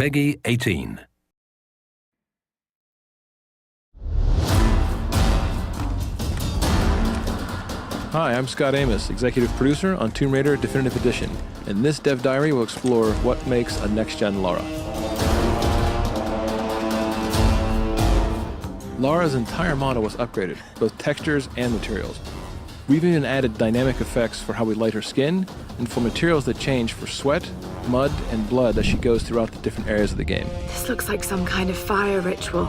Peggy 18. Hi, I'm Scott Amos, executive producer on Tomb Raider Definitive Edition, and this Dev Diary will explore what makes a next-gen Lara. Lara's entire model was upgraded, both textures and materials. We've even added dynamic effects for how we light her skin, and for materials that change for sweat, mud, and blood as she goes throughout the different areas of the game. This looks like some kind of fire ritual,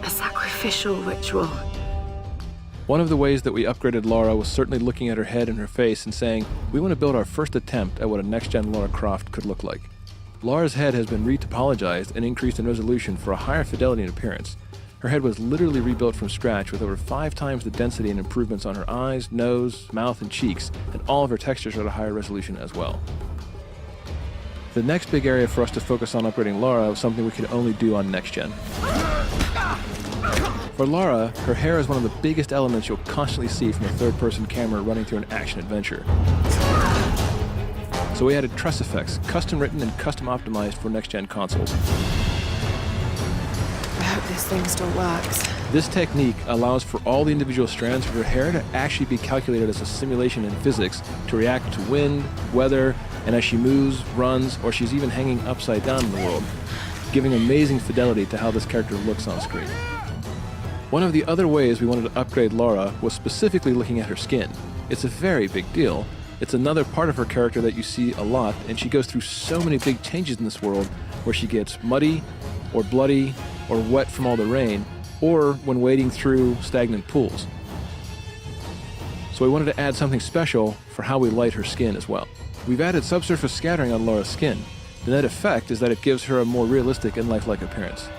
a sacrificial ritual. One of the ways that we upgraded Lara was certainly looking at her head and her face and saying, we want to build our first attempt at what a next-gen Lara Croft could look like. Lara's head has been retopologized and increased in resolution for a higher fidelity and appearance. Her head was literally rebuilt from scratch with over 5 times the density and improvements on her eyes, nose, mouth, and cheeks, and all of her textures are at a higher resolution as well. The next big area for us to focus on upgrading Lara was something we could only do on next-gen. For Lara, her hair is one of the biggest elements you'll constantly see from a third-person camera running through an action adventure. So we added tress effects, custom written and custom optimized for next-gen consoles. I hope this thing still works. This technique allows for all the individual strands of her hair to actually be calculated as a simulation in physics to react to wind, weather, and as she moves, runs, or she's even hanging upside down in the world, giving amazing fidelity to how this character looks on screen. One of the other ways we wanted to upgrade Lara was specifically looking at her skin. It's a very big deal. It's another part of her character that you see a lot, and she goes through so many big changes in this world where she gets muddy, or bloody, or wet from all the rain, or when wading through stagnant pools. So we wanted to add something special for how we light her skin as well. We've added subsurface scattering on Lara's skin. The net effect is that it gives her a more realistic and lifelike appearance.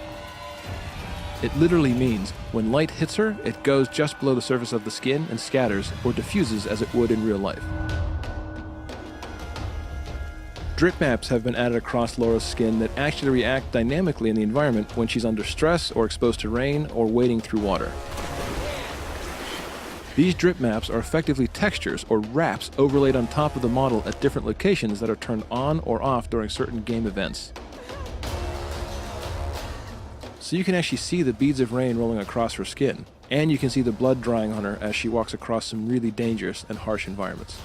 It literally means when light hits her, it goes just below the surface of the skin and scatters or diffuses as it would in real life. Drip maps have been added across Lara's skin that actually react dynamically in the environment when she's under stress or exposed to rain or wading through water. These drip maps are effectively textures or wraps overlaid on top of the model at different locations that are turned on or off during certain game events. So you can actually see the beads of rain rolling across her skin, and you can see the blood drying on her as she walks across some really dangerous and harsh environments.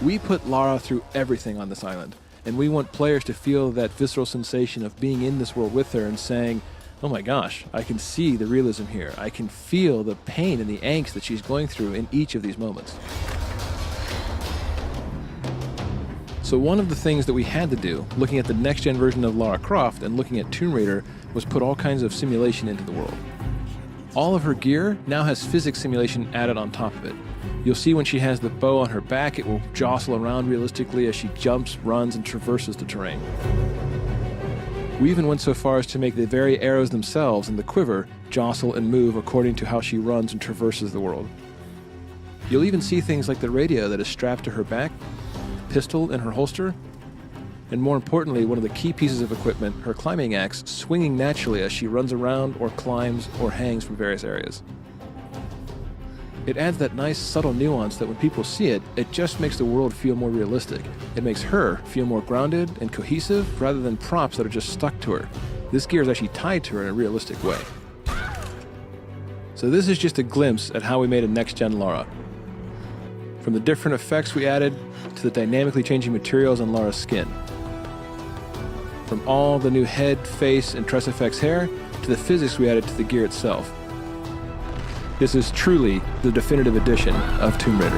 We put Lara through everything on this island, and we want players to feel that visceral sensation of being in this world with her and saying, oh my gosh, I can see the realism here. I can feel the pain and the angst that she's going through in each of these moments. So one of the things that we had to do, looking at the next-gen version of Lara Croft and looking at Tomb Raider, was put all kinds of simulation into the world. All of her gear now has physics simulation added on top of it. You'll see when she has the bow on her back, it will jostle around realistically as she jumps, runs, and traverses the terrain. We even went so far as to make the very arrows themselves and the quiver jostle and move according to how she runs and traverses the world. You'll even see things like the radio that is strapped to her back, pistol in her holster, and more importantly, one of the key pieces of equipment, her climbing axe, swinging naturally as she runs around or climbs or hangs from various areas. It adds that nice subtle nuance that when people see it, it just makes the world feel more realistic. It makes her feel more grounded and cohesive rather than props that are just stuck to her. This gear is actually tied to her in a realistic way. So this is just a glimpse at how we made a next-gen Lara. From the different effects we added to the dynamically changing materials on Lara's skin. From all the new head, face, and tress effects hair to the physics we added to the gear itself. This is truly the definitive edition of Tomb Raider.